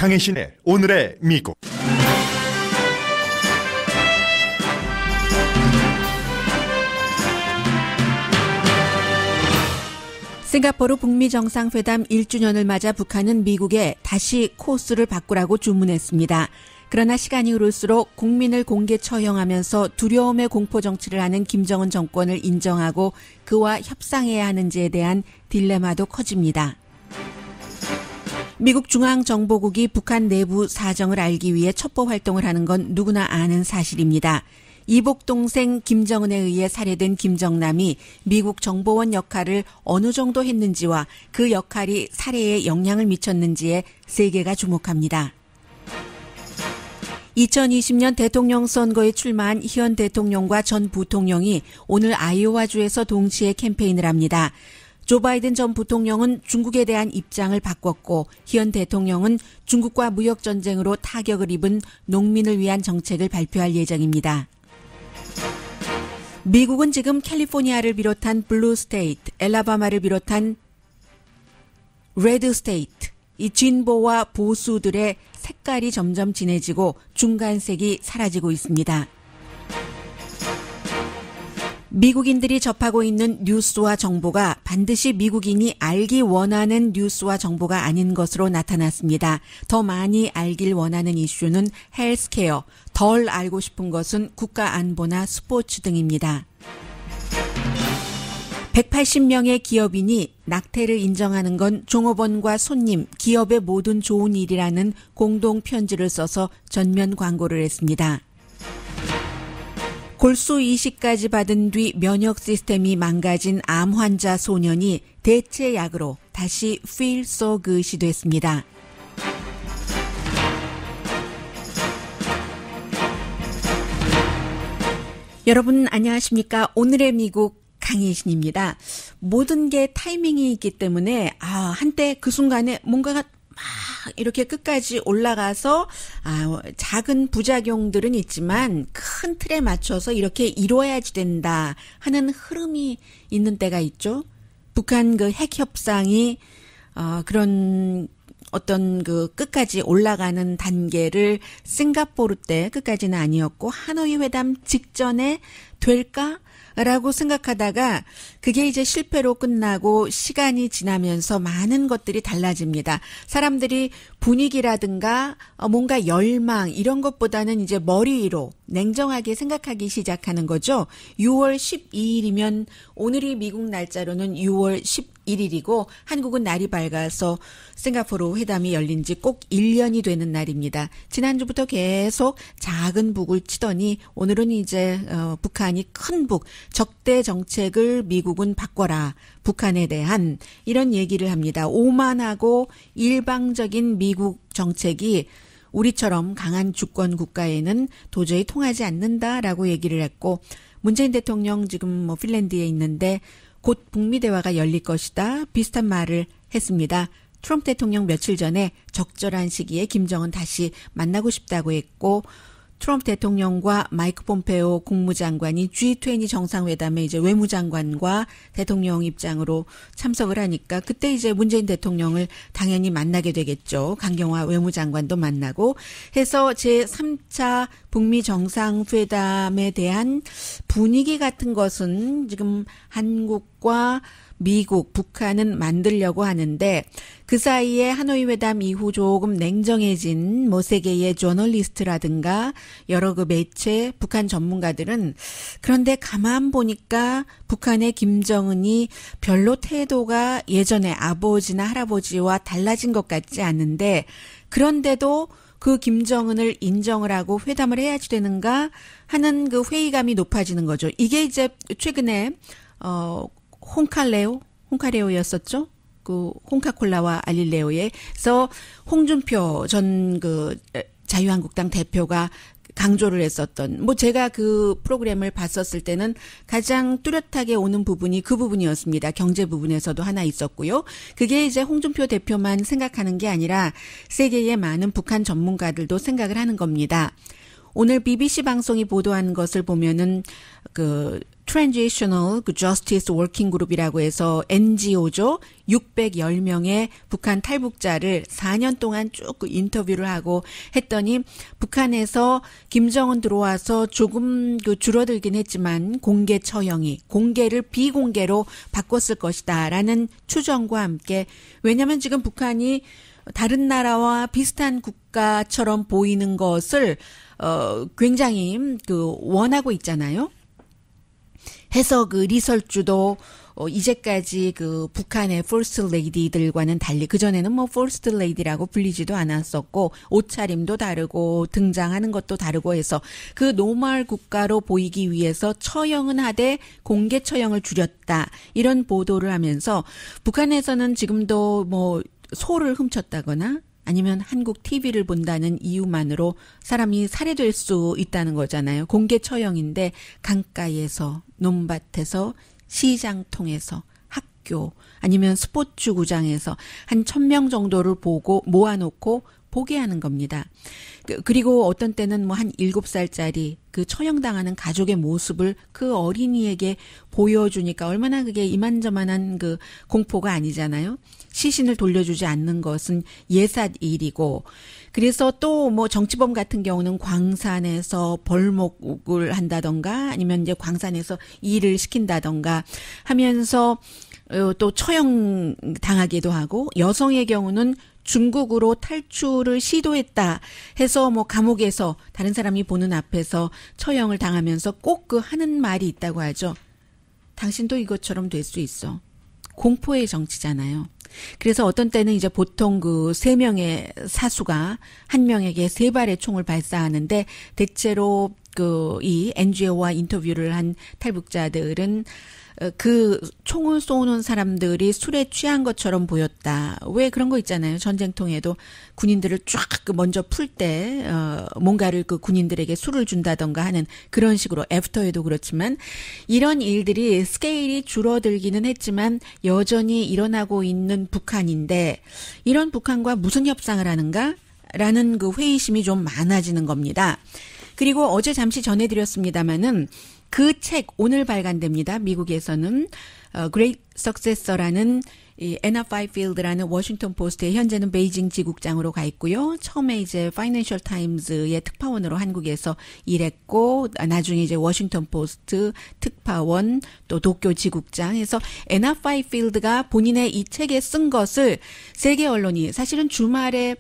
강혜신의 오늘의 미국. 싱가포르 북미 정상회담 1주년을 맞아 북한은 미국에 다시 코스를 바꾸라고 주문했습니다. 그러나 시간이 흐를수록 국민을 공개 처형하면서 두려움의 공포 정치를 하는 김정은 정권을 인정하고 그와 협상해야 하는지에 대한 딜레마도 커집니다. 미국 중앙정보국이 북한 내부 사정을 알기 위해 첩보 활동을 하는 건 누구나 아는 사실입니다. 이복 동생 김정은에 의해 살해된 김정남이 미국 정보원 역할을 어느 정도 했는지와 그 역할이 살해에 영향을 미쳤는지에 세계가 주목합니다. 2020년 대통령 선거에 출마한 현 대통령과 전 부통령이 오늘 아이오와주에서 동시에 캠페인을 합니다. 조 바이든 전 부통령은 중국에 대한 입장을 바꿨고 현 대통령은 중국과 무역 전쟁으로 타격을 입은 농민을 위한 정책을 발표할 예정입니다. 미국은 지금 캘리포니아를 비롯한 블루 스테이트, 엘라바마를 비롯한 레드 스테이트, 이 진보와 보수들의 색깔이 점점 진해지고 중간색이 사라지고 있습니다. 미국인들이 접하고 있는 뉴스와 정보가 반드시 미국인이 알기 원하는 뉴스와 정보가 아닌 것으로 나타났습니다. 더 많이 알길 원하는 이슈는 헬스케어, 덜 알고 싶은 것은 국가 안보나 스포츠 등입니다. 180명의 기업인이 낙태를 인정하는 건 종업원과 손님, 기업의 모든 좋은 일이라는 공동 편지를 써서 전면 광고를 했습니다. 골수 이식까지 받은 뒤 면역 시스템이 망가진 암 환자 소년이 대체 약으로 다시 Feel So Good이 됐습니다. 여러분 안녕하십니까? 오늘의 미국 강혜신입니다. 모든 게 타이밍이 있기 때문에 한때 그 순간에 뭔가가 막 이렇게 끝까지 올라가서 작은 부작용들은 있지만 큰 틀에 맞춰서 이렇게 이루어야지 된다 하는 흐름이 있는 때가 있죠. 북한 그 핵 협상이 그런 어떤 그 끝까지 올라가는 단계를 싱가포르 때 끝까지는 아니었고 하노이 회담 직전에 될까? 라고 생각하다가 그게 이제 실패로 끝나고 시간이 지나면서 많은 것들이 달라집니다. 사람들이 분위기라든가 뭔가 열망 이런 것보다는 이제 머리 위로 냉정하게 생각하기 시작하는 거죠. 6월 12일이면 오늘이 미국 날짜로는 6월 11일이고 한국은 날이 밝아서 싱가포르 회담이 열린 지 꼭 1년이 되는 날입니다. 지난주부터 계속 작은 북을 치더니 오늘은 이제 북한이 큰 북, 적대 정책을 미국은 바꿔라. 북한에 대한 이런 얘기를 합니다. 오만하고 일방적인 미국 정책이 우리처럼 강한 주권 국가에는 도저히 통하지 않는다라고 얘기를 했고 문재인 대통령 지금 핀란드에 있는데 곧 북미 대화가 열릴 것이다. 비슷한 말을 했습니다. 트럼프 대통령 며칠 전에 적절한 시기에 김정은 다시 만나고 싶다고 했고 트럼프 대통령과 마이크 폼페오 국무장관이 G20 정상회담에 이제 외무장관과 대통령 입장으로 참석을 하니까 그때 이제 문재인 대통령을 당연히 만나게 되겠죠. 강경화 외무장관도 만나고 해서 제3차 북미 정상회담에 대한 분위기 같은 것은 지금 한국과 미국, 북한은 만들려고 하는데 그 사이에 하노이 회담 이후 조금 냉정해진 세계의 저널리스트라든가 여러 그 매체, 북한 전문가들은 그런데 가만 보니까 북한의 김정은이 별로 태도가 예전에 아버지나 할아버지와 달라진 것 같지 않은데 그런데도 그 김정은을 인정을 하고 회담을 해야지 되는가 하는 그 회의감이 높아지는 거죠. 이게 이제 최근에 홍카레오였었죠. 그 홍카콜라와 알릴레오에서 홍준표 전 그 자유한국당 대표가 강조를 했었던 제가 그 프로그램을 봤었을 때는 가장 뚜렷하게 오는 부분이 그 부분이었습니다. 경제 부분에서도 하나 있었고요. 그게 이제 홍준표 대표만 생각하는 게 아니라 세계의 많은 북한 전문가들도 생각을 하는 겁니다. 오늘 BBC 방송이 보도한 것을 보면은 Transitional Justice Working Group이라고 해서 NGO죠. 610명의 북한 탈북자를 4년 동안 쭉 인터뷰를 하고 했더니 북한에서 김정은 들어와서 조금 줄어들긴 했지만 공개 처형이 공개를 비공개로 바꿨을 것이다라는 추정과 함께 왜냐하면 지금 북한이 다른 나라와 비슷한 국가처럼 보이는 것을 굉장히 원하고 있잖아요. 해서 리설주도 이제까지 북한의 퍼스트 레이디들과는 달리 그전에는 퍼스트 레이디라고 불리지도 않았었고 옷차림도 다르고 등장하는 것도 다르고 해서 노멀 국가로 보이기 위해서 처형은 하되 공개 처형을 줄였다. 이런 보도를 하면서 북한에서는 지금도 소를 훔쳤다거나 아니면 한국 TV를 본다는 이유만으로 사람이 살해될 수 있다는 거잖아요. 공개 처형인데 강가에서 논밭에서 시장통에서 학교 아니면 스포츠구장에서 한 1,000명 정도를 보고 모아놓고 보게 하는 겁니다. 그리고 어떤 때는 한 7살짜리 처형당하는 가족의 모습을 그 어린이에게 보여주니까 얼마나 그게 이만저만한 공포가 아니잖아요. 시신을 돌려주지 않는 것은 예삿일이고 그래서 또 정치범 같은 경우는 광산에서 벌목을 한다던가 아니면 이제 광산에서 일을 시킨다던가 하면서 또 처형 당하기도 하고 여성의 경우는 중국으로 탈출을 시도했다 해서 감옥에서 다른 사람이 보는 앞에서 처형을 당하면서 꼭 하는 말이 있다고 하죠. 당신도 이것처럼 될 수 있어. 공포의 정치잖아요. 그래서 어떤 때는 이제 보통 3명의 사수가 한 명에게 3발의 총을 발사하는데 대체로 이 NGO와 인터뷰를 한 탈북자들은 총을 쏘는 사람들이 술에 취한 것처럼 보였다. 왜 그런 거 있잖아요. 전쟁통에도 군인들을 쫙 먼저 풀 때 뭔가를 군인들에게 술을 준다던가 하는 그런 식으로 애프터에도 그렇지만 이런 일들이 스케일이 줄어들기는 했지만 여전히 일어나고 있는 북한인데 이런 북한과 무슨 협상을 하는가? 라는 회의심이 좀 많아지는 겁니다. 그리고 어제 잠시 전해드렸습니다마는 그 책 오늘 발간됩니다. 미국에서는 Great Successor라는 이 애나 파이필드라는 워싱턴 포스트의 현재는 베이징 지국장으로 가 있고요. 처음에 이제 파이낸셜 타임즈의 특파원으로 한국에서 일했고 나중에 이제 워싱턴 포스트 특파원 또 도쿄 지국장 해서 애나 파이필드가 본인의 이 책에 쓴 것을 세계 언론이 사실은 주말에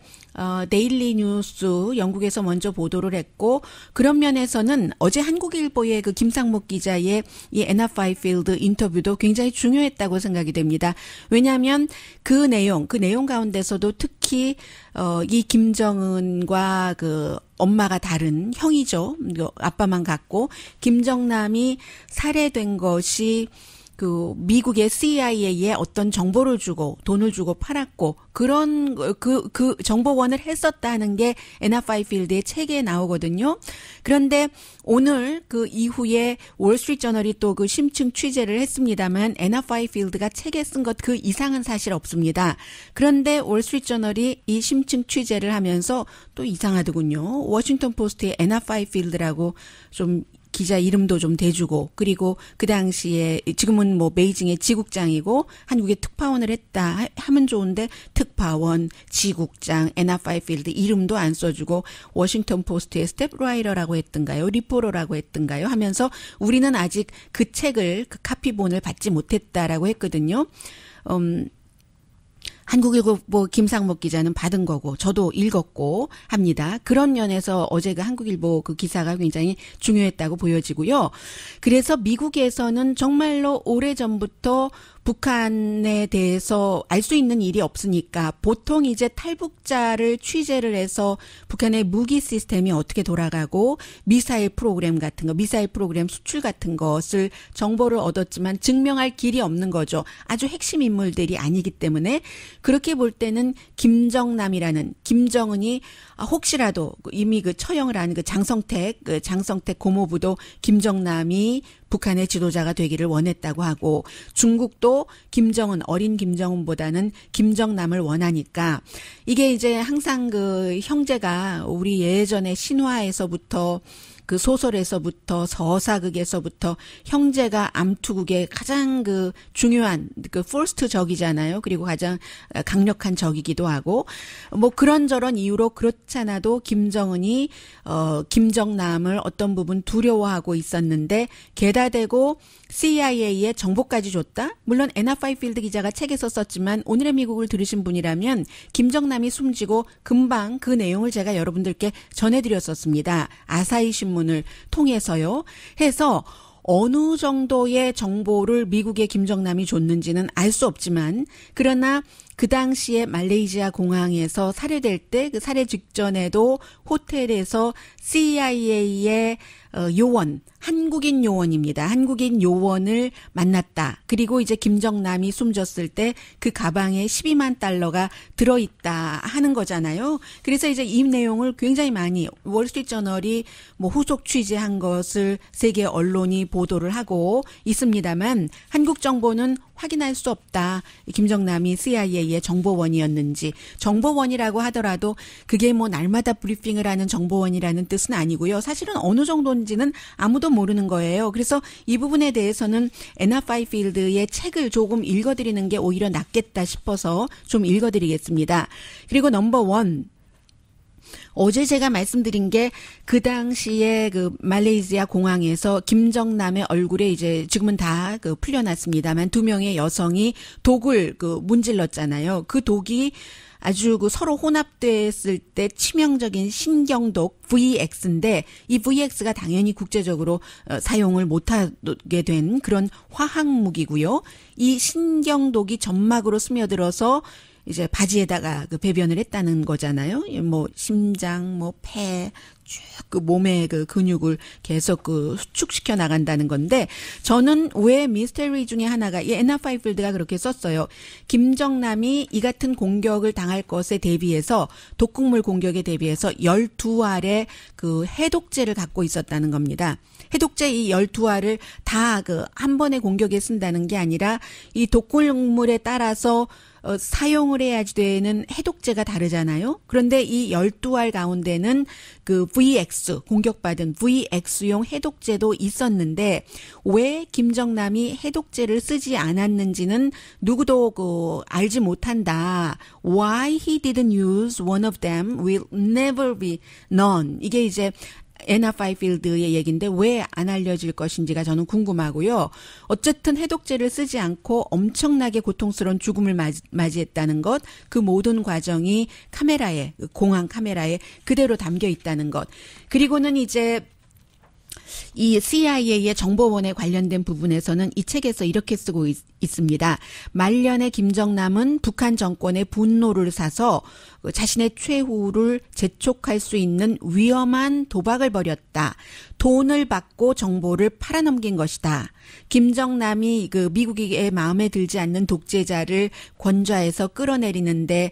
데일리 뉴스 영국에서 먼저 보도를 했고 그런 면에서는 어제 한국일보의 김상목 기자의 이 애나 파이필드 인터뷰도 굉장히 중요했다고 생각이 됩니다. 왜냐하면 그 내용 가운데서도 특히 이 김정은과 엄마가 다른 형이죠. 아빠만 같고 김정남이 살해된 것이 미국의 CIA에 어떤 정보를 주고 돈을 주고 팔았고 그런 그 정보원을 했었다는 게 애나 파이필드의 책에 나오거든요. 그런데 오늘 이후에 월스트리트저널이 또 심층 취재를 했습니다만 애나 파이필드가 책에 쓴 것 그 이상은 사실 없습니다. 그런데 월스트리트저널이 이 심층 취재를 하면서 또 이상하더군요. 워싱턴 포스트의 애나 파이필드라고 좀 기자 이름도 좀 대주고 그리고 그 당시에 지금은 베이징의 지국장이고 한국에 특파원을 했다 하면 좋은데 특파원, 지국장, 애나 파이필드 이름도 안 써주고 워싱턴 포스트의 스텝라이터라고 했던가요? 리포러라고 했던가요? 하면서 우리는 아직 그 책을 카피본을 받지 못했다라고 했거든요. 한국일보 김상목 기자는 받은 거고 저도 읽었고 합니다. 그런 면에서 어제 한국일보 기사가 굉장히 중요했다고 보여지고요. 그래서 미국에서는 정말로 오래전부터 북한에 대해서 알 수 있는 일이 없으니까 보통 이제 탈북자를 취재를 해서 북한의 무기 시스템이 어떻게 돌아가고 미사일 프로그램 같은 거, 미사일 프로그램 수출 같은 것을 정보를 얻었지만 증명할 길이 없는 거죠. 아주 핵심 인물들이 아니기 때문에 그렇게 볼 때는 김정남이라는 김정은이 혹시라도 이미 처형을 한 장성택 고모부도 김정남이 북한의 지도자가 되기를 원했다고 하고 중국도 김정은 어린 김정은보다는 김정남을 원하니까 이게 이제 항상 형제가 우리 예전의 신화에서부터 그 소설에서부터 서사극에서부터 형제가 암투국의 가장 그 중요한 그 퍼스트 적이잖아요. 그리고 가장 강력한 적이기도 하고 뭐 그런저런 이유로 그렇잖아도 김정은이 김정남을 어떤 부분 두려워하고 있었는데 게다 대고 CIA에 정보까지 줬다? 물론 애나 파이필드 기자가 책에서 썼지만 오늘의 미국을 들으신 분이라면 김정남이 숨지고 금방 그 내용을 제가 여러분들께 전해드렸었습니다. 아사히 신문을 통해서요. 해서 어느 정도의 정보를 미국의 김정남이 줬는지는 알 수 없지만 그러나 그 당시에 말레이시아 공항에서 살해될 때 그 살해 직전에도 호텔에서 CIA의 요원, 한국인 요원입니다. 한국인 요원을 만났다. 그리고 이제 김정남이 숨졌을 때 그 가방에 12만 달러가 들어있다 하는 거잖아요. 그래서 이제 이 내용을 굉장히 많이 월스트리트저널이 뭐 후속 취재한 것을 세계 언론이 보도를 하고 있습니다만 한국 정보는 확인할 수 없다. 김정남이 CIA의 정보원이었는지. 정보원이라고 하더라도 그게 뭐 날마다 브리핑을 하는 정보원이라는 뜻은 아니고요. 사실은 어느 정도인지는 아무도 모르는 거예요. 그래서 이 부분에 대해서는 애나 파이필드의 책을 조금 읽어드리는 게 오히려 낫겠다 싶어서 좀 읽어드리겠습니다. 그리고 넘버 원. 어제 제가 말씀드린 게 그 당시에 그 말레이시아 공항에서 김정남의 얼굴에 이제 지금은 다 그 풀려났습니다만 2명의 여성이 독을 그 문질렀잖아요. 그 독이 아주 그 서로 혼합됐을 때 치명적인 신경독 VX인데 이 VX가 당연히 국제적으로 사용을 못하게 된 그런 화학 무기고요. 이 신경독이 점막으로 스며들어서 이제 바지에다가 그 배변을 했다는 거잖아요. 뭐 심장, 뭐 폐, 쭉 그 몸의 그 근육을 계속 그 수축시켜 나간다는 건데 저는 왜 미스테리 중에 하나가 이 애나 파이필드가 그렇게 썼어요. 김정남이 이 같은 공격을 당할 것에 대비해서 독극물 공격에 대비해서 12알의 그 해독제를 갖고 있었다는 겁니다. 해독제 이 12알을 다 그 한 번의 공격에 쓴다는 게 아니라 이 독극물에 따라서 사용을 해야지 되는 해독제가 다르잖아요. 그런데 이 12알 가운데는 그 VX, 공격받은 VX용 해독제도 있었는데 왜 김정남이 해독제를 쓰지 않았는지는 누구도 그 알지 못한다. Why he didn't use one of them will never be known. 이게 이제 애나 파이필드의 얘기인데 왜 안 알려질 것인지가 저는 궁금하고요. 어쨌든 해독제를 쓰지 않고 엄청나게 고통스러운 죽음을 맞이했다는 것, 그 모든 과정이 카메라에, 공항 카메라에 그대로 담겨 있다는 것. 그리고는 이제 이 CIA의 정보원에 관련된 부분에서는 이 책에서 이렇게 쓰고 있습니다. 말년에 김정남은 북한 정권의 분노를 사서 자신의 최후를 재촉할 수 있는 위험한 도박을 벌였다. 돈을 받고 정보를 팔아넘긴 것이다. 김정남이 그 미국의 마음에 들지 않는 독재자를 권좌에서 끌어내리는데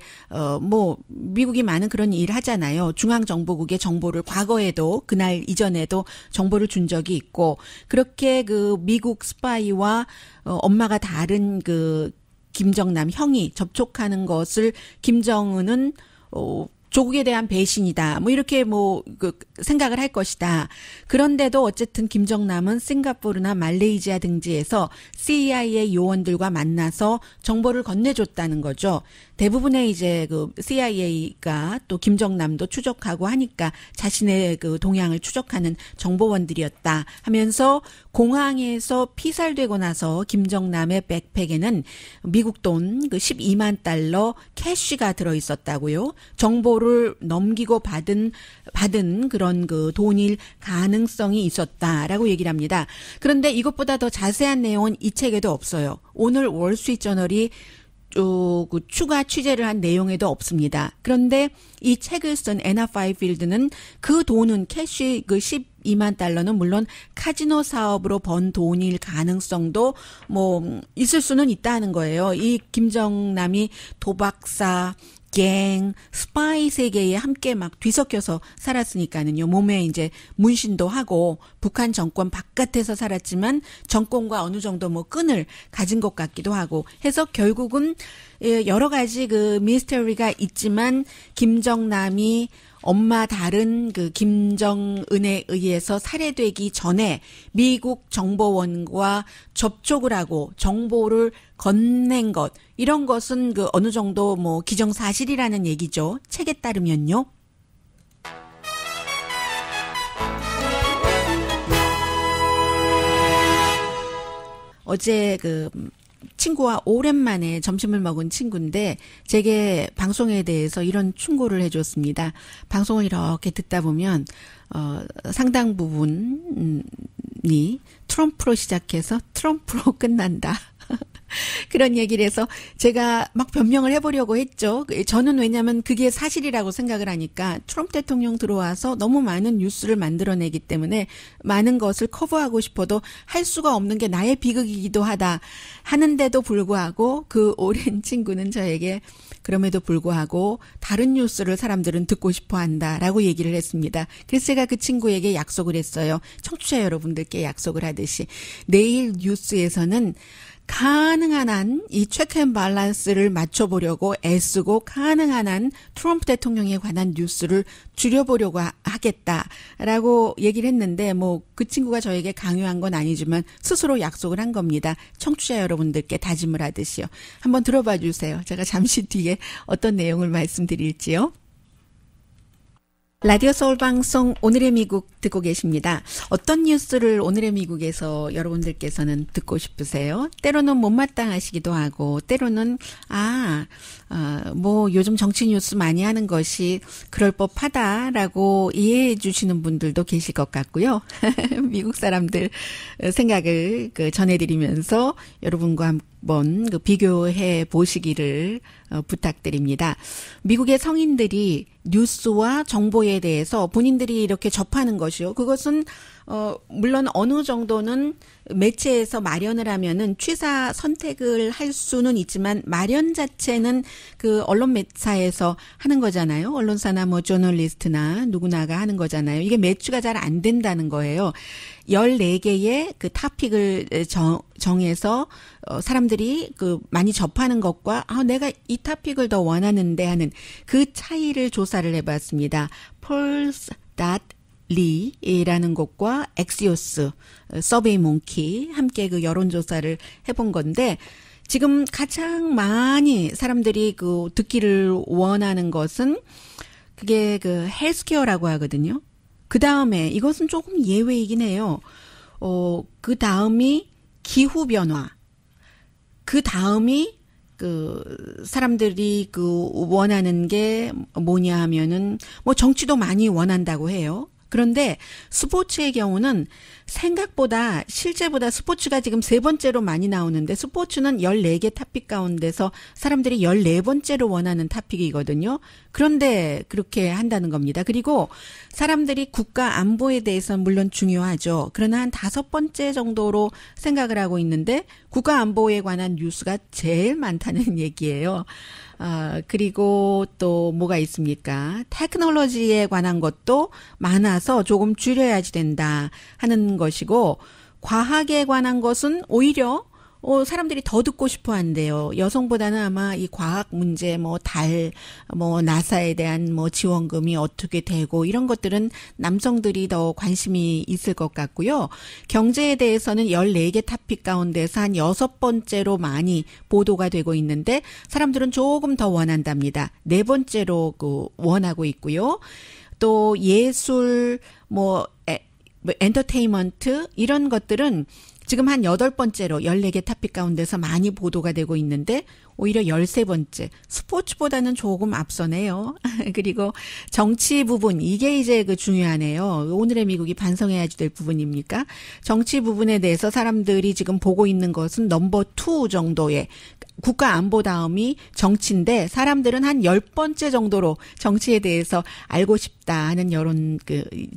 뭐 미국이 많은 그런 일을 하잖아요. 중앙정보국의 정보를 과거에도 그날 이전에도 정보를 준 적이 있고 그렇게 그 미국 스파이와 엄마가 다른 그 김정남 형이 접촉하는 것을 김정은은 조국에 대한 배신이다. 뭐 이렇게 뭐 그 생각을 할 것이다. 그런데도 어쨌든 김정남은 싱가포르나 말레이시아 등지에서 CIA 요원들과 만나서 정보를 건네줬다는 거죠. 대부분의 이제 그 CIA가 또 김정남도 추적하고 하니까 자신의 그 동향을 추적하는 정보원들이었다 하면서 공항에서 피살되고 나서 김정남의 백팩에는 미국 돈 그 12만 달러 캐시가 들어 있었다고요. 정보를 넘기고 받은 그런 그 돈일 가능성이 있었다라고 얘기를 합니다. 그런데 이것보다 더 자세한 내용은 이 책에도 없어요. 오늘 월스트리트저널이 그 추가 취재를 한 내용에도 없습니다. 그런데 이 책을 쓴 애나 파이필드는 그 돈은 캐시 그 12만 달러는 물론 카지노 사업으로 번 돈일 가능성도 뭐 있을 수는 있다는 거예요. 이 김정남이 도박사 갱, 스파이 세계에 함께 막 뒤섞여서 살았으니까는요. 몸에 이제 문신도 하고 북한 정권 바깥에서 살았지만 정권과 어느 정도 뭐 끈을 가진 것 같기도 하고 해서 결국은 여러 가지 그 미스터리가 있지만 김정남이 엄마 다른 그 김정은에 의해서 살해되기 전에 미국 정보원과 접촉을 하고 정보를 건넨 것, 이런 것은 그 어느 정도 뭐 기정사실이라는 얘기죠. 책에 따르면요. 어제 그 친구와 오랜만에 점심을 먹은 친구인데 제게 방송에 대해서 이런 충고를 해줬습니다. 방송을 이렇게 듣다 보면 상당 부분이 트럼프로 시작해서 트럼프로 끝난다. 그런 얘기를 해서 제가 막 변명을 해보려고 했죠. 저는 왜냐하면 그게 사실이라고 생각을 하니까 트럼프 대통령 들어와서 너무 많은 뉴스를 만들어내기 때문에 많은 것을 커버하고 싶어도 할 수가 없는 게 나의 비극이기도 하다 하는데도 불구하고 그 오랜 친구는 저에게 그럼에도 불구하고 다른 뉴스를 사람들은 듣고 싶어 한다라고 얘기를 했습니다. 그래서 제가 그 친구에게 약속을 했어요. 청취자 여러분들께 약속을 하듯이 내일 뉴스에서는 가능한 한 이 체크 앤 밸런스를 맞춰보려고 애쓰고 가능한 한 트럼프 대통령에 관한 뉴스를 줄여보려고 하겠다라고 얘기를 했는데 뭐 그 친구가 저에게 강요한 건 아니지만 스스로 약속을 한 겁니다. 청취자 여러분들께 다짐을 하듯이요. 한번 들어봐 주세요. 제가 잠시 뒤에 어떤 내용을 말씀드릴지요. 라디오 서울 방송 오늘의 미국 듣고 계십니다. 어떤 뉴스를 오늘의 미국에서 여러분들께서는 듣고 싶으세요? 때로는 못마땅하시기도 하고 때로는 뭐 요즘 정치 뉴스 많이 하는 것이 그럴 법하다라고 이해해 주시는 분들도 계실 것 같고요. 미국 사람들 생각을 전해드리면서 여러분과 한번 비교해 보시기를 부탁드립니다. 미국의 성인들이 뉴스와 정보에 대해서 본인들이 이렇게 접하는 것이요. 그것은 물론 어느 정도는 매체에서 마련을 하면은 취사 선택을 할 수는 있지만 마련 자체는 그 언론 매사에서 하는 거잖아요. 언론사나 뭐 저널리스트나 누구나가 하는 거잖아요. 이게 매치가 잘 안 된다는 거예요. 14개의 그 토픽을 정해서 사람들이 많이 접하는 것과 내가 이 토픽을 더 원하는데 하는 그 차이를 조사를 해봤습니다. Pulse.Li라는 곳과 엑시오스, 서베이 몽키 함께 그 여론조사를 해본 건데 지금 가장 많이 사람들이 듣기를 원하는 것은 그게 헬스케어라고 하거든요. 그 다음에 이것은 조금 예외이긴 해요. 그 다음이 기후변화. 그 다음이 사람들이 원하는 게 뭐냐 하면은 뭐 정치도 많이 원한다고 해요. 그런데 스포츠의 경우는 생각보다 실제보다 스포츠가 지금 3번째로 많이 나오는데 스포츠는 14개 토픽 가운데서 사람들이 14번째로 원하는 토픽이거든요. 그런데 그렇게 한다는 겁니다. 그리고 사람들이 국가 안보에 대해서는 물론 중요하죠. 그러나 한 5번째 정도로 생각을 하고 있는데 국가 안보에 관한 뉴스가 제일 많다는 얘기예요. 그리고 또 뭐가 있습니까? 테크놀로지에 관한 것도 많아서 조금 줄여야지 된다 하는 것이고 과학에 관한 것은 오히려 사람들이 더 듣고 싶어 한대요. 여성보다는 아마 이 과학 문제, 달, 나사에 대한 지원금이 어떻게 되고 이런 것들은 남성들이 더 관심이 있을 것 같고요. 경제에 대해서는 14개 토픽 가운데서 한 6번째로 많이 보도가 되고 있는데 사람들은 조금 더 원한답니다. 4번째로 원하고 있고요. 또 예술, 엔터테인먼트 이런 것들은 지금 한 8번째로 14개 토픽 가운데서 많이 보도가 되고 있는데 오히려 13번째 스포츠보다는 조금 앞서네요. 그리고 정치 부분 이게 이제 중요하네요. 오늘의 미국이 반성해야지 될 부분입니까? 정치 부분에 대해서 사람들이 지금 보고 있는 것은 넘버 2 정도의 국가 안보 다음이 정치인데 사람들은 한 10번째 정도로 정치에 대해서 알고 싶다 하는 여론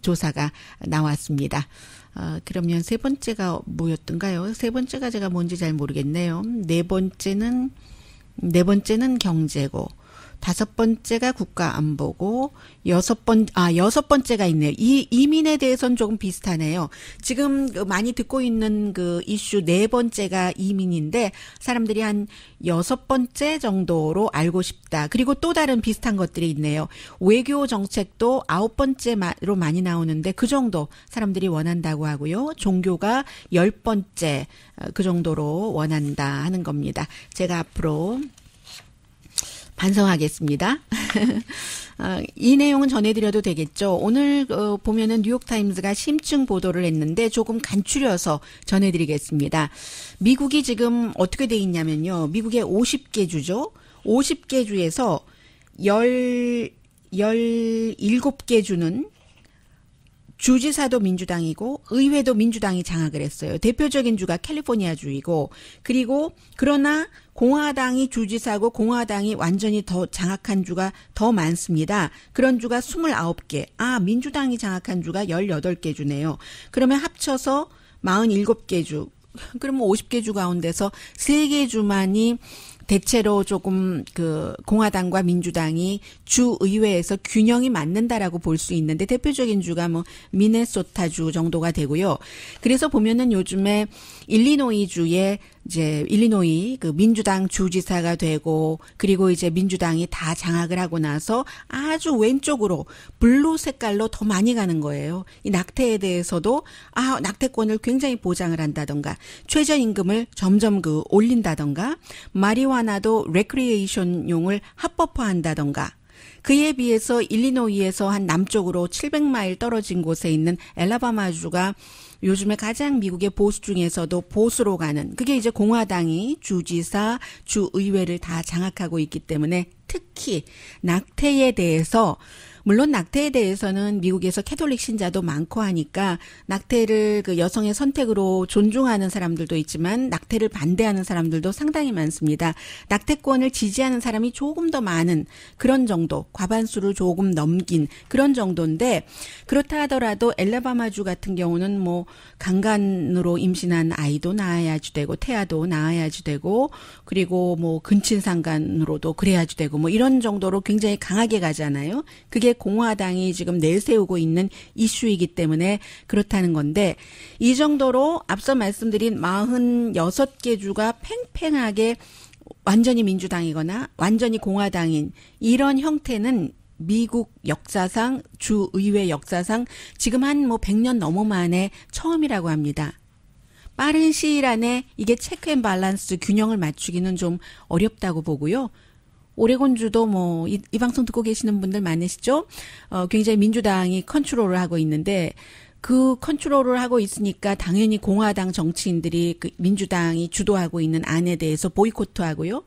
조사가 나왔습니다. 그러면 3번째가 뭐였던가요? 3번째가 제가 뭔지 잘 모르겠네요. 네 번째는 경제고 다섯 번째가 국가안보고 여섯 번째가 있네요. 이 이민에 대해서는 조금 비슷하네요. 지금 많이 듣고 있는 그 이슈 네 번째가 이민인데 사람들이 한 여섯 번째 정도로 알고 싶다. 그리고 또 다른 비슷한 것들이 있네요. 외교 정책도 아홉 번째로 많이 나오는데 그 정도 사람들이 원한다고 하고요. 종교가 열 번째 그 정도로 원한다 하는 겁니다. 제가 앞으로 반성하겠습니다. 이 내용은 전해드려도 되겠죠. 오늘 보면은 뉴욕타임즈가 심층 보도를 했는데 조금 간추려서 전해드리겠습니다. 미국이 지금 어떻게 돼 있냐면요. 미국의 50개 주죠. 50개 주에서 17개 주는 주지사도 민주당이고 의회도 민주당이 장악을 했어요. 대표적인 주가 캘리포니아 주이고 그리고 그러나 공화당이 주지사고 공화당이 완전히 더 장악한 주가 더 많습니다. 그런 주가 29개. 민주당이 장악한 주가 18개 주네요. 그러면 합쳐서 47개 주. 그러면 50개 주 가운데서 3개 주만이 대체로 조금 그 공화당과 민주당이 주 의회에서 균형이 맞는다라고 볼 수 있는데 대표적인 주가 뭐 미네소타 주 정도가 되고요. 그래서 보면은 요즘에 일리노이 주에 이제 일리노이 그 민주당 주지사가 되고 그리고 이제 민주당이 다 장악을 하고 나서 아주 왼쪽으로 블루 색깔로 더 많이 가는 거예요. 이 낙태에 대해서도 낙태권을 굉장히 보장을 한다던가 최저임금을 점점 올린다던가 마리화나도 레크리에이션용을 합법화한다던가 그에 비해서 일리노이에서 한 남쪽으로 700마일 떨어진 곳에 있는 엘라바마주가 요즘에 가장 미국의 보수 중에서도 보수로 가는 그게 이제 공화당이 주지사, 주의회를 다 장악하고 있기 때문에 특히 낙태에 대해서 물론 낙태에 대해서는 미국에서 캐톨릭 신자도 많고 하니까 낙태를 그 여성의 선택으로 존중하는 사람들도 있지만 낙태를 반대하는 사람들도 상당히 많습니다. 낙태권을 지지하는 사람이 조금 더 많은 그런 정도, 과반수를 조금 넘긴 그런 정도인데 그렇다 하더라도 엘라바마주 같은 경우는 뭐 강간으로 임신한 아이도 낳아야지 되고 태아도 낳아야지 되고 그리고 뭐 근친상간으로도 그래야지 되고 뭐 이런 정도로 굉장히 강하게 가잖아요. 그게 공화당이 지금 내세우고 있는 이슈이기 때문에 그렇다는 건데 이 정도로 앞서 말씀드린 46개 주가 팽팽하게 완전히 민주당이거나 완전히 공화당인 이런 형태는 미국 역사상 주의회 역사상 지금 한 100년 넘어 만에 처음이라고 합니다. 빠른 시일 안에 이게 체크 앤 밸런스 균형을 맞추기는 좀 어렵다고 보고요. 오레곤주도 이 방송 듣고 계시는 분들 많으시죠? 굉장히 민주당이 컨트롤을 하고 있는데 그 컨트롤을 하고 있으니까 당연히 공화당 정치인들이 그 민주당이 주도하고 있는 안에 대해서 보이콧하고요.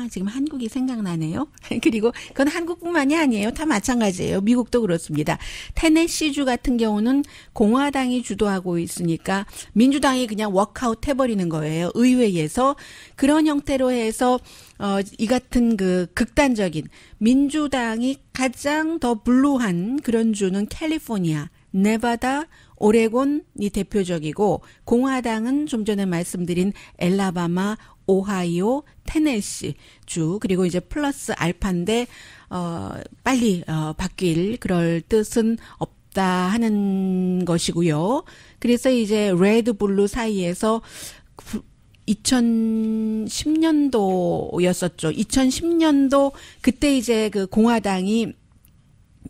지금 한국이 생각나네요. 그리고 그건 한국뿐만이 아니에요. 다 마찬가지예요. 미국도 그렇습니다. 테네시주 같은 경우는 공화당이 주도하고 있으니까 민주당이 그냥 워크아웃 해버리는 거예요. 의회에서 그런 형태로 해서 이 같은 그 극단적인 민주당이 가장 더 블루한 그런 주는 캘리포니아, 네바다, 오레곤이 대표적이고 공화당은 좀 전에 말씀드린 엘라바마, 오하이오, 테네시 주 그리고 이제 플러스 알파인데 빨리 바뀔 그럴 뜻은 없다 하는 것이고요. 그래서 이제 레드 블루 사이에서 2010년도였었죠. 2010년도 그때 이제 그 공화당이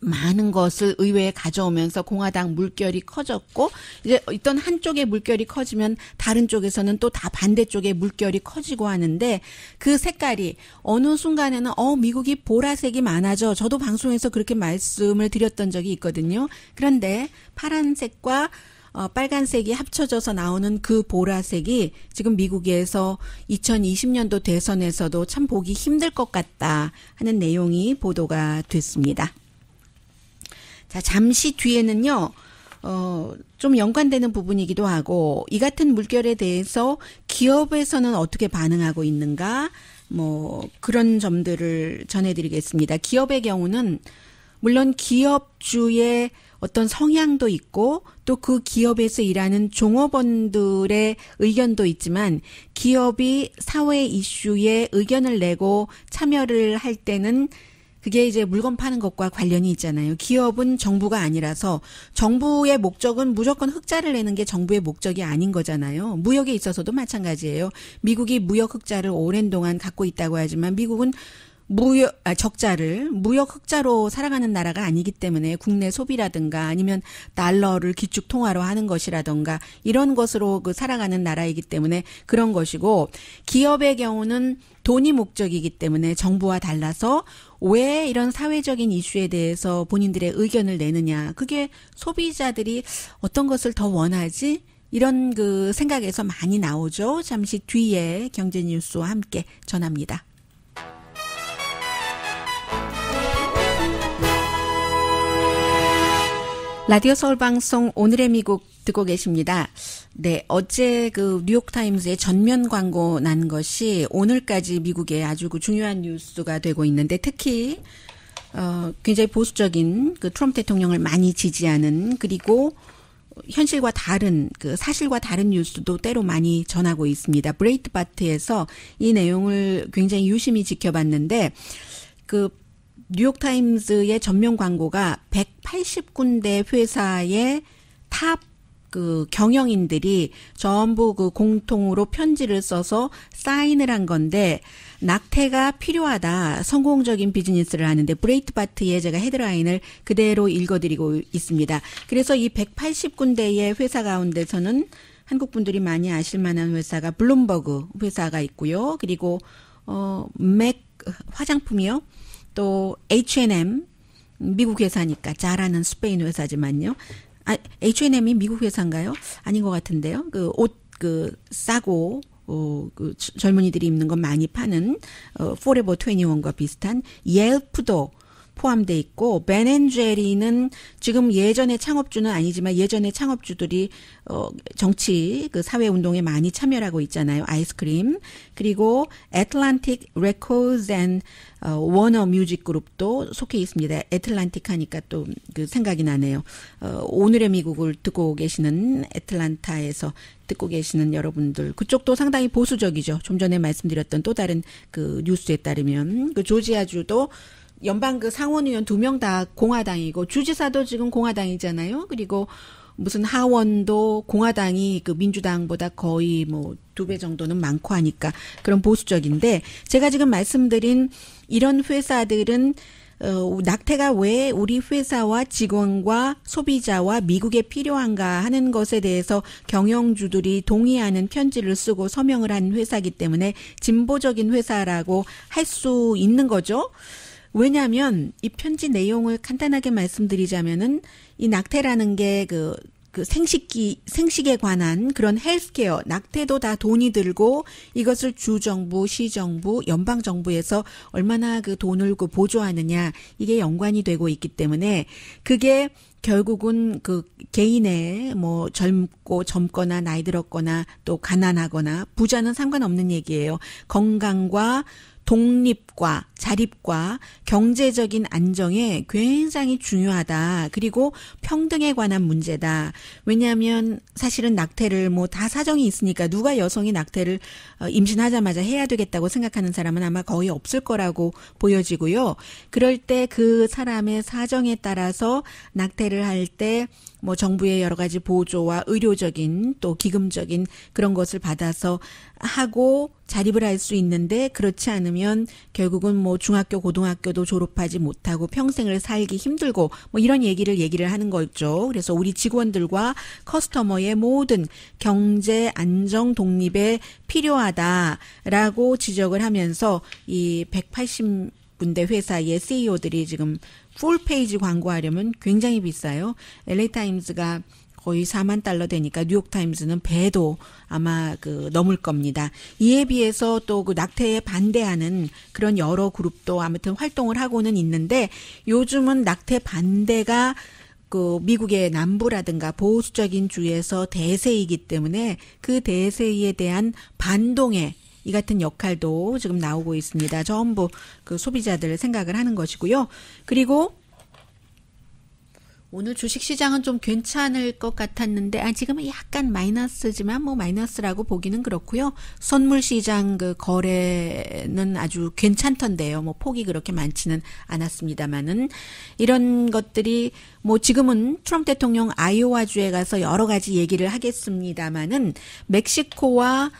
많은 것을 의회에 가져오면서 공화당 물결이 커졌고 이제 어떤 한쪽의 물결이 커지면 다른 쪽에서는 또 다 반대쪽의 물결이 커지고 하는데 그 색깔이 어느 순간에는 미국이 보라색이 많아져. 저도 방송에서 그렇게 말씀을 드렸던 적이 있거든요. 그런데 파란색과 빨간색이 합쳐져서 나오는 그 보라색이 지금 미국에서 2020년도 대선에서도 참 보기 힘들 것 같다 하는 내용이 보도가 됐습니다. 자, 잠시 뒤에는요, 좀 연관되는 부분이기도 하고, 이 같은 물결에 대해서 기업에서는 어떻게 반응하고 있는가, 그런 점들을 전해드리겠습니다. 기업의 경우는, 물론 기업주의 어떤 성향도 있고, 또 그 기업에서 일하는 종업원들의 의견도 있지만, 기업이 사회 이슈에 의견을 내고 참여를 할 때는 그게 이제 물건 파는 것과 관련이 있잖아요. 기업은 정부가 아니라서 정부의 목적은 무조건 흑자를 내는 게 정부의 목적이 아닌 거잖아요. 무역에 있어서도 마찬가지예요. 미국이 무역 흑자를 오랜 동안 갖고 있다고 하지만 미국은 적자를 무역 흑자로 살아가는 나라가 아니기 때문에 국내 소비라든가 아니면 달러를 기축 통화로 하는 것이라든가 이런 것으로 살아가는 나라이기 때문에 그런 것이고, 기업의 경우는 돈이 목적이기 때문에 정부와 달라서 왜 이런 사회적인 이슈에 대해서 본인들의 의견을 내느냐, 그게 소비자들이 어떤 것을 더 원하지? 이런 생각에서 많이 나오죠. 잠시 뒤에 경제 뉴스와 함께 전합니다. 라디오 서울 방송 오늘의 미국 듣고 계십니다. 네, 어제 뉴욕타임즈에 전면 광고 난 것이 오늘까지 미국의 아주 중요한 뉴스가 되고 있는데, 특히 굉장히 보수적인 트럼프 대통령을 많이 지지하는, 그리고 현실과 다른 사실과 다른 뉴스도 때로 많이 전하고 있습니다. 브레이트바트에서 이 내용을 굉장히 유심히 지켜봤는데, 뉴욕타임즈의 전면 광고가 180군데 회사의 탑 경영인들이 전부 공통으로 편지를 써서 사인을 한 건데, 낙태가 필요하다, 성공적인 비즈니스를 하는데, 브레이트바트에 제가 헤드라인을 그대로 읽어드리고 있습니다. 그래서 이 180군데의 회사 가운데서는 한국 분들이 많이 아실 만한 회사가 블룸버그 회사가 있고요. 그리고 맥 화장품이요. 또 H&M, 미국 회사니까 잘하는 스페인 회사지만요. H&M이 미국 회사인가요? 아닌 것 같은데요. 옷 싸고 젊은이들이 입는 건 많이 파는 포레버 21과 비슷한 옐프도 포함돼 있고, 벤앤제리는 지금 예전의 창업주는 아니지만 예전의 창업주들이 정치 사회운동에 많이 참여하고 있잖아요. 아이스크림. 그리고 애틀란틱 레코드 앤 워너 뮤직 그룹도 속해 있습니다. 애틀란틱 하니까 또 생각이 나네요. 오늘의 미국을 듣고 계시는 애틀란타에서 듣고 계시는 여러분들, 그쪽도 상당히 보수적이죠. 좀 전에 말씀드렸던 또 다른 뉴스에 따르면 조지아주도 연방 상원의원 2명 다 공화당이고, 주지사도 지금 공화당이잖아요. 그리고 무슨 하원도 공화당이 민주당보다 거의 2배 정도는 많고 하니까 그런 보수적인데, 제가 지금 말씀드린 이런 회사들은 낙태가 왜 우리 회사와 직원과 소비자와 미국에 필요한가 하는 것에 대해서 경영주들이 동의하는 편지를 쓰고 서명을 한 회사이기 때문에 진보적인 회사라고 할 수 있는 거죠. 왜냐하면 이 편지 내용을 간단하게 말씀드리자면은, 이 낙태라는 게 생식에 관한 그런 헬스케어, 낙태도 다 돈이 들고, 이것을 주정부, 시정부, 연방정부에서 얼마나 돈을 보조하느냐, 이게 연관이 되고 있기 때문에, 그게 결국은 개인의 젊거나 나이 들었거나 또 가난하거나 부자는 상관없는 얘기예요. 건강과 독립과 자립과 경제적인 안정에 굉장히 중요하다. 그리고 평등에 관한 문제다. 왜냐하면 사실은 낙태를 다 사정이 있으니까 누가 여성이 낙태를 임신하자마자 해야 되겠다고 생각하는 사람은 아마 거의 없을 거라고 보여지고요. 그럴 때 그 사람의 사정에 따라서 낙태를 할 때 정부의 여러 가지 보조와 의료적인 또 기금적인 그런 것을 받아서 하고 자립을 할 수 있는데, 그렇지 않으면 결국은 중학교, 고등학교도 졸업하지 못하고 평생을 살기 힘들고 이런 얘기를 하는 거죠. 그래서 우리 직원들과 커스터머의 모든 경제 안정 독립에 필요하다라고 지적을 하면서, 이 180군데 회사의 CEO들이 지금 풀페이지 광고하려면 굉장히 비싸요. LA타임즈가 거의 4만 달러 되니까 뉴욕타임즈는 배도 아마 넘을 겁니다. 이에 비해서 또 낙태에 반대하는 그런 여러 그룹도 아무튼 활동을 하고는 있는데, 요즘은 낙태 반대가 미국의 남부라든가 보수적인 주에서 대세이기 때문에 그 대세에 대한 반동에 이 같은 역할도 지금 나오고 있습니다. 전부 소비자들 생각을 하는 것이고요. 그리고 오늘 주식시장은 좀 괜찮을 것 같았는데, 지금은 약간 마이너스지만, 마이너스라고 보기는 그렇고요. 선물시장 그 거래는 아주 괜찮던데요. 폭이 그렇게 많지는 않았습니다만은, 이런 것들이, 지금은 트럼프 대통령 아이오와주에 가서 여러 가지 얘기를 하겠습니다만은, 멕시코가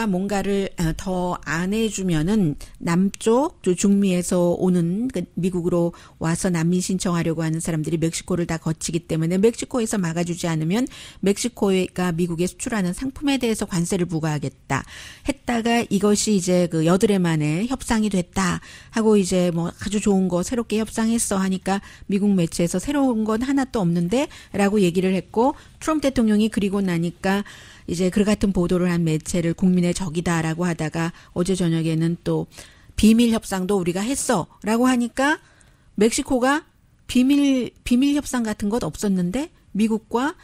뭔가를 더 안 해주면은 남쪽 중미에서 오는 미국으로 와서 난민 신청하려고 하는 사람들이 멕시코를 다 거치기 때문에 멕시코에서 막아주지 않으면 멕시코가 미국에 수출하는 상품에 대해서 관세를 부과하겠다 했다가 이것이 이제 그 여드레 만에 협상이 됐다 하고 이제 아주 좋은 거 새롭게 협상했어 하니까 미국 매체에서 새로운 건 하나도 없는데 라고 얘기를 했고 트럼프 대통령이 그리고 나니까 이제 그 같은 보도를 한 매체를 국민의 적이다라고 하다가 어제 저녁에는 또 비밀 협상도 우리가 했어라고 하니까 멕시코가 비밀 협상 같은 것 없었는데 미국과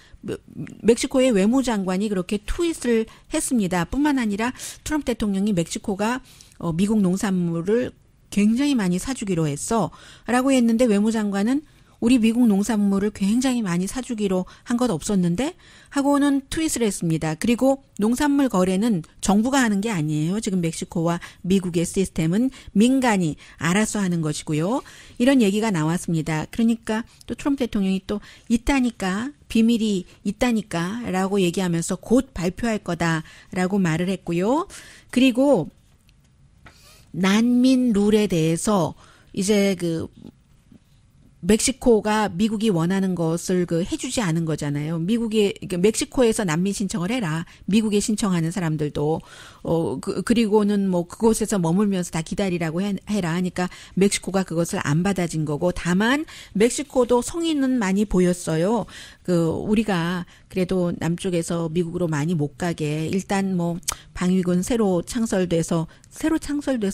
멕시코의 외무장관이 그렇게 트윗을 했습니다. 뿐만 아니라 트럼프 대통령이 멕시코가 미국 농산물을 굉장히 많이 사주기로 했어라고 했는데 외무장관은 우리 미국 농산물을 굉장히 많이 사주기로 한 것 없었는데 하고는 트윗을 했습니다. 그리고 농산물 거래는 정부가 하는 게 아니에요. 지금 멕시코와 미국의 시스템은 민간이 알아서 하는 것이고요. 이런 얘기가 나왔습니다. 그러니까 또 트럼프 대통령이 또 있다니까 비밀이 있다니까 라고 얘기하면서 곧 발표할 거다라고 말을 했고요. 그리고 난민 룰에 대해서 이제 멕시코가 미국이 원하는 것을 해주지 않은 거잖아요. 멕시코에서 난민 신청을 해라. 미국에 신청하는 사람들도, 그리고는 그곳에서 머물면서 다 기다리라고 해라 하니까 멕시코가 그것을 안 받아진 거고, 다만, 멕시코도 성의는 많이 보였어요. 우리가 그래도 남쪽에서 미국으로 많이 못 가게, 일단 방위군 새로 창설돼서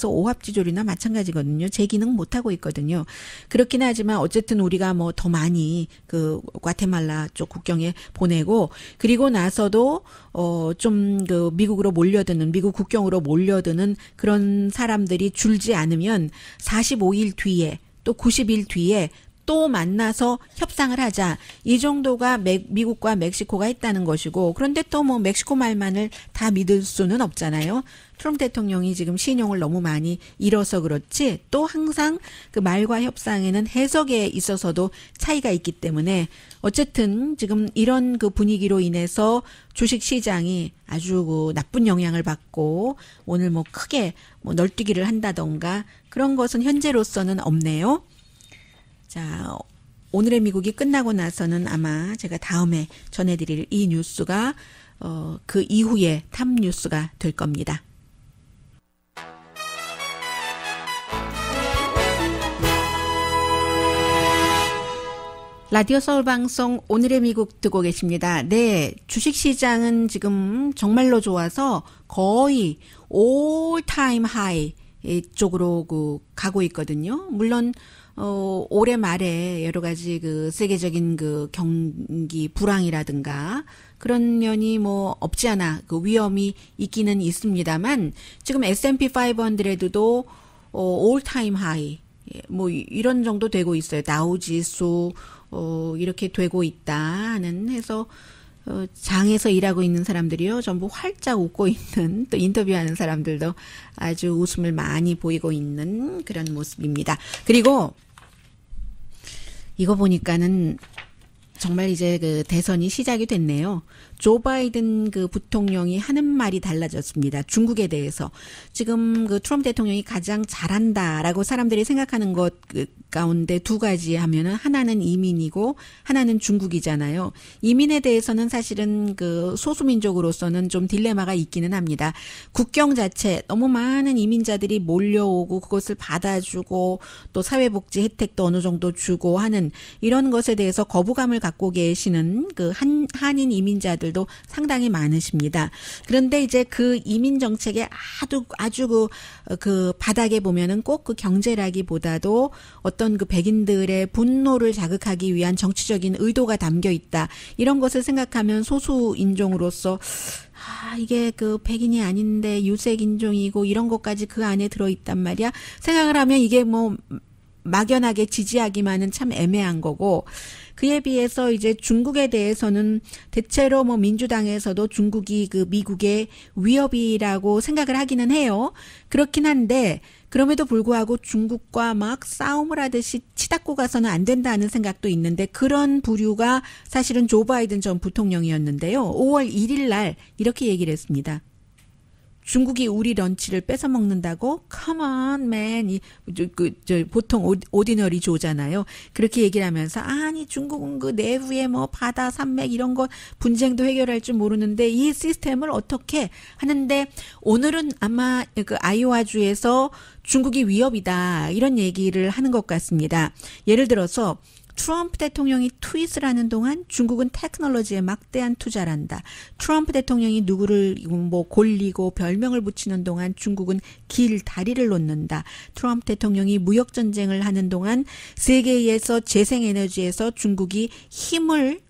오합지졸이나 마찬가지거든요. 재기능 못 하고 있거든요. 그렇긴 하지만 어쨌든 우리가 더 많이 과테말라 쪽 국경에 보내고 그리고 나서도 좀 미국으로 몰려드는 미국 국경으로 몰려드는 그런 사람들이 줄지 않으면 45일 뒤에 또 90일 뒤에 또 만나서 협상을 하자. 이 정도가 미국과 멕시코가 했다는 것이고 그런데 또 멕시코 말만을 다 믿을 수는 없잖아요. 트럼프 대통령이 지금 신용을 너무 많이 잃어서 그렇지 또 항상 그 말과 협상에는 해석에 있어서도 차이가 있기 때문에 어쨌든 지금 이런 분위기로 인해서 주식 시장이 아주 나쁜 영향을 받고 오늘 크게 널뛰기를 한다던가 그런 것은 현재로서는 없네요. 자, 오늘의 미국이 끝나고 나서는 아마 제가 다음에 전해드릴 이 뉴스가 그 이후에 탑 뉴스가 될 겁니다. 라디오 서울 방송 오늘의 미국 듣고 계십니다. 네, 주식시장은 지금 정말로 좋아서 거의 올 타임 하이 쪽으로 가고 있거든요. 물론 올해 말에 여러 가지 세계적인 경기 불황이라든가 그런 면이 없지 않아 위험이 있기는 있습니다만 지금 S&P 500도 올 타임 하이 이런 정도 되고 있어요. 다우 지수 이렇게 되고 있다는 해서 장에서 일하고 있는 사람들이요. 전부 활짝 웃고 있는 또 인터뷰하는 사람들도 아주 웃음을 많이 보이고 있는 그런 모습입니다. 그리고 이거 보니까는 정말 이제 대선이 시작이 됐네요. 조 바이든 부통령이 하는 말이 달라졌습니다. 중국에 대해서. 지금 트럼프 대통령이 가장 잘한다라고 사람들이 생각하는 것 가운데 두 가지 하면은 하나는 이민이고 하나는 중국이잖아요. 이민에 대해서는 사실은 소수민족으로서는 좀 딜레마가 있기는 합니다. 국경 자체 너무 많은 이민자들이 몰려오고 그것을 받아주고 또 사회복지 혜택도 어느 정도 주고 하는 이런 것에 대해서 거부감을 갖고 계시는 한인 이민자들도 상당히 많으십니다. 그런데 이제 이민 정책의 아주 바닥에 보면은 꼭 경제라기보다도 어떤 백인들의 분노를 자극하기 위한 정치적인 의도가 담겨 있다. 이런 것을 생각하면 소수 인종으로서 이게 백인이 아닌데 유색 인종이고 이런 것까지 그 안에 들어 있단 말이야. 생각을 하면 이게 막연하게 지지하기만은 참 애매한 거고, 그에 비해서 이제 중국에 대해서는 대체로 뭐 민주당에서도 중국이 그 미국의 위협이라고 생각을 하기는 해요. 그렇긴 한데 그럼에도 불구하고 중국과 막 싸움을 하듯이 치닫고 가서는 안 된다는 생각도 있는데, 그런 부류가 사실은 조 바이든 전 부통령이었는데요. 5월 1일 날 이렇게 얘기를 했습니다. 중국이 우리 런치를 뺏어 먹는다고? Come on, man. 보통 오디너리 조잖아요. 그렇게 얘기를 하면서, 아니, 중국은 그 내부에 뭐 바다, 산맥 이런 거 분쟁도 해결할 줄 모르는데 이 시스템을 어떻게 하는데, 오늘은 아마 그 아이오와주에서 중국이 위협이다, 이런 얘기를 하는 것 같습니다. 예를 들어서 트럼프 대통령이 트윗을 하는 동안 중국은 테크놀로지에 막대한 투자를 한다. 트럼프 대통령이 누구를 뭐 골리고 별명을 붙이는 동안 중국은 길, 다리를 놓는다. 트럼프 대통령이 무역전쟁을 하는 동안 세계에서 재생에너지에서 중국이 힘을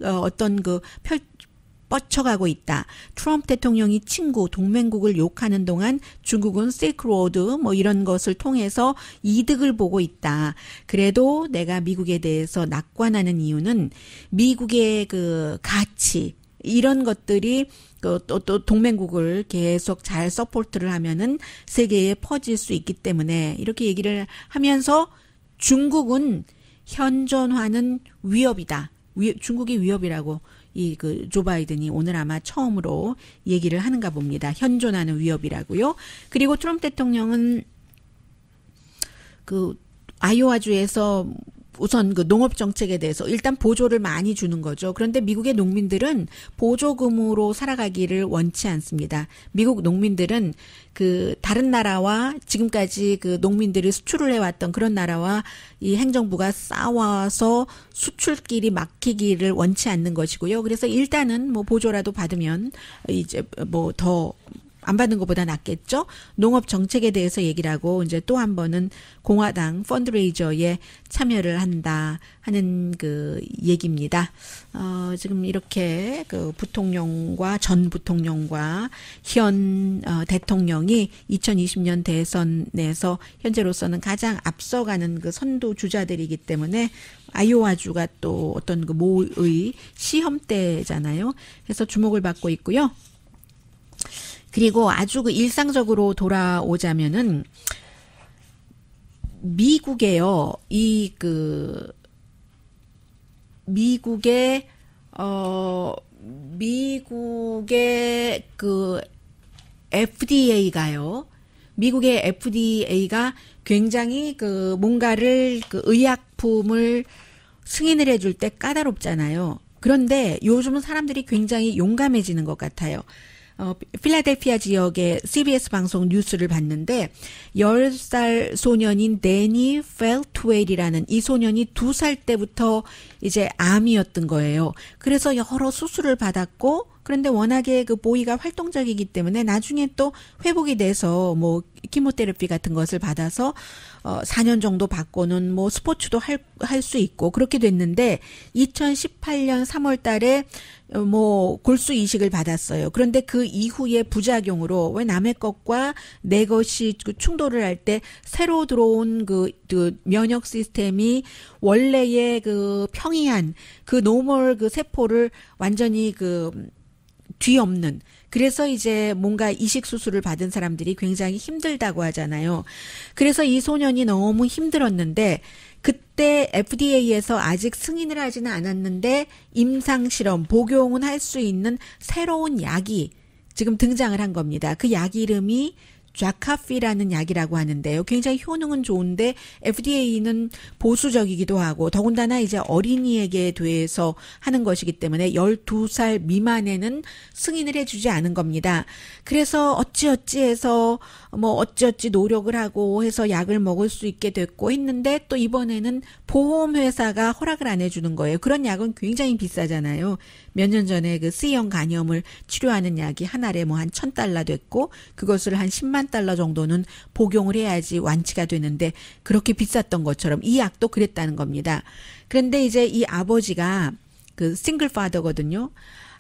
뻗쳐가고 있다. 트럼프 대통령이 친구, 동맹국을 욕하는 동안 중국은 실크로드 뭐 이런 것을 통해서 이득을 보고 있다. 그래도 내가 미국에 대해서 낙관하는 이유는 미국의 그 가치, 이런 것들이 또 동맹국을 계속 잘 서포트를 하면은 세계에 퍼질 수 있기 때문에, 이렇게 얘기를 하면서 중국은 현존하는 위협이다. 중국이 위협이라고 조 바이든이 오늘 아마 처음으로 얘기를 하는가 봅니다. 현존하는 위협이라고요. 그리고 트럼프 대통령은 그 아이오와주에서 우선 그 농업 정책에 대해서 일단 보조를 많이 주는 거죠. 그런데 미국의 농민들은 보조금으로 살아가기를 원치 않습니다. 미국 농민들은 그 다른 나라와 지금까지 그 농민들이 수출을 해왔던 그런 나라와 이 행정부가 싸워서 수출길이 막히기를 원치 않는 것이고요. 그래서 일단은 뭐 보조라도 받으면 이제 뭐 더 안 받는 것보다 낫겠죠. 농업 정책에 대해서 얘기를 하고 이제 또 한 번은 공화당 펀드레이저에 참여를 한다 하는 그 얘기입니다. 지금 이렇게 그 부통령과 전 부통령과 현 대통령이 2020년 대선에서 현재로서는 가장 앞서가는 그 선두 주자들이기 때문에, 아이오와주가 또 어떤 그 모의 시험대잖아요. 그래서 주목을 받고 있고요. 그리고 아주 그 일상적으로 돌아오자면은 미국에요. 미국의 그 FDA가요. 미국의 FDA가 굉장히 그 뭔가를 그 의약품을 승인을 해줄 때 까다롭잖아요. 그런데 요즘은 사람들이 굉장히 용감해지는 것 같아요. 필라델피아 지역의 CBS 방송 뉴스를 봤는데 10살 소년인 데니 펠트웰이라는 이 소년이 2살 때부터 이제 암이었던 거예요. 그래서 여러 수술을 받았고, 그런데 워낙에 그 보이가 활동적이기 때문에 나중에 또 회복이 돼서 뭐 키모테라피 같은 것을 받아서 4년 정도 받고는 뭐 스포츠도 할 수 있고 그렇게 됐는데, 2018년 3월 달에 뭐 골수 이식을 받았어요. 그런데 그 이후에 부작용으로, 왜 남의 것과 내 것이 충돌을 할 때 새로 들어온 그 면역 시스템이 원래의 그 평이한 그 노멀 그 세포를 완전히 그 뒤엎는, 그래서 이제 뭔가 이식 수술을 받은 사람들이 굉장히 힘들다고 하잖아요. 그래서 이 소년이 너무 힘들었는데, 그때 FDA에서 아직 승인을 하지는 않았는데 임상실험, 복용은 할 수 있는 새로운 약이 지금 등장을 한 겁니다. 그 약 이름이 자카피라는 약이라고 하는데요. 굉장히 효능은 좋은데 FDA는 보수적이기도 하고, 더군다나 이제 어린이에게 대해서 하는 것이기 때문에 12살 미만에는 승인을 해주지 않은 겁니다. 그래서 어찌어찌해서 뭐 어찌어찌 노력을 하고 해서 약을 먹을 수 있게 됐고 했는데, 또 이번에는 보험회사가 허락을 안 해주는 거예요. 그런 약은 굉장히 비싸잖아요. 몇 년 전에 그 C형 간염을 치료하는 약이 한 알에 뭐 한 $1,000 됐고, 그것을 한 10만 달러 정도는 복용을 해야지 완치가 되는데, 그렇게 비쌌던 것처럼 이 약도 그랬다는 겁니다. 그런데 이제 이 아버지가 그 싱글 파더거든요.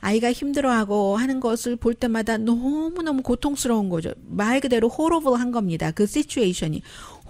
아이가 힘들어하고 하는 것을 볼 때마다 너무너무 고통스러운 거죠. 말 그대로 호러블한 겁니다. 그 시츄에이션이.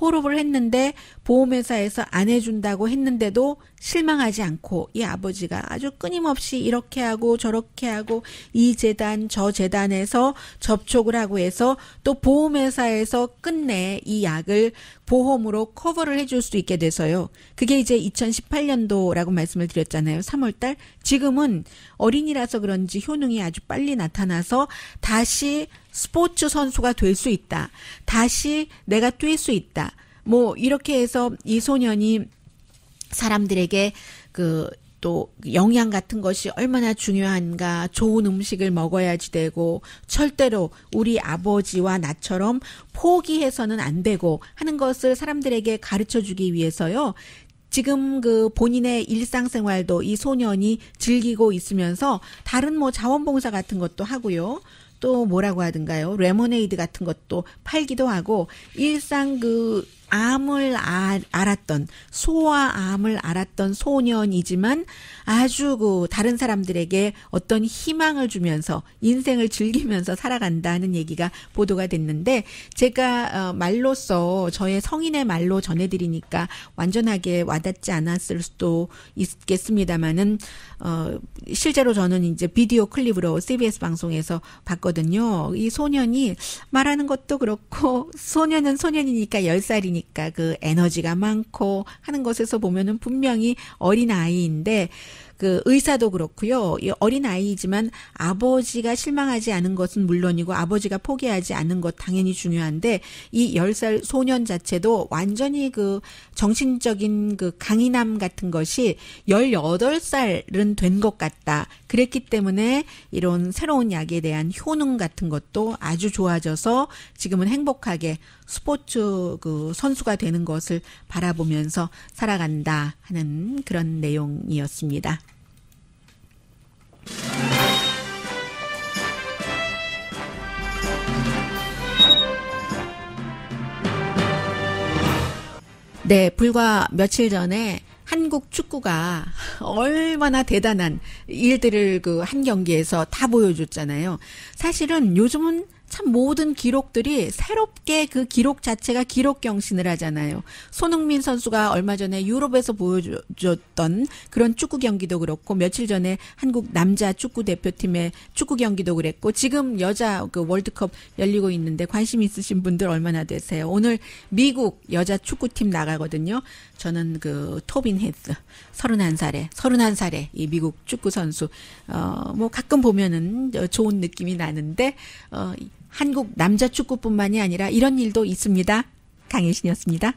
홀업을 했는데 보험회사에서 안 해준다고 했는데도 실망하지 않고 이 아버지가 아주 끊임없이 이렇게 하고 저렇게 하고 이 재단 저 재단에서 접촉을 하고 해서 또 보험회사에서 끝내 이 약을 보험으로 커버를 해줄 수 있게 돼서요. 그게 이제 2018년도라고 말씀을 드렸잖아요. 3월달. 지금은 어린이라서 그런지 효능이 아주 빨리 나타나서 다시 스포츠 선수가 될 수 있다. 다시 내가 뛸 수 있다. 뭐 이렇게 해서 이 소년이 사람들에게 또 영양 같은 것이 얼마나 중요한가, 좋은 음식을 먹어야지 되고 절대로 우리 아버지와 나처럼 포기해서는 안 되고 하는 것을 사람들에게 가르쳐 주기 위해서요. 지금 본인의 일상생활도 이 소년이 즐기고 있으면서 다른 뭐 자원봉사 같은 것도 하고요. 또 뭐라고 하던가요? 레모네이드 같은 것도 팔기도 하고 일상 암을 알았던 소아암을 알았던 소년이지만 아주 다른 사람들에게 어떤 희망을 주면서 인생을 즐기면서 살아간다는 얘기가 보도가 됐는데 제가 말로써 저의 성인의 말로 전해드리니까 완전하게 와닿지 않았을 수도 있겠습니다만은 실제로 저는 이제 비디오 클립으로 CBS 방송에서 봤거든요. 이 소년이 말하는 것도 그렇고 소년은 소년이니까 10살이니까 그 에너지가 많고 하는 것에서 보면은 분명히 어린 아이인데 의사도 그렇고요. 어린 아이이지만 아버지가 실망하지 않은 것은 물론이고 아버지가 포기하지 않은 것 당연히 중요한데 이 10살 소년 자체도 완전히 정신적인 강인함 같은 것이 18살은 된 것 같다. 그랬기 때문에 이런 새로운 약에 대한 효능 같은 것도 아주 좋아져서 지금은 행복하게 스포츠 선수가 되는 것을 바라보면서 살아간다 하는 그런 내용이었습니다. 네, 불과 며칠 전에 한국 축구가 얼마나 대단한 일들을 한 경기에서 다 보여줬잖아요. 사실은 요즘은 참 모든 기록들이 새롭게 그 기록 자체가 기록 경신을 하잖아요. 손흥민 선수가 얼마 전에 유럽에서 보여줬던 그런 축구 경기도 그렇고 며칠 전에 한국 남자 축구 대표팀의 축구 경기도 그랬고 지금 여자 월드컵 열리고 있는데 관심 있으신 분들 얼마나 되세요? 오늘 미국 여자 축구팀 나가거든요. 저는 토빈 헤스 31살에 이 미국 축구 선수 뭐 가끔 보면은 좋은 느낌이 나는데 한국 남자 축구뿐만이 아니라 이런 일도 있습니다. 강혜신이었습니다.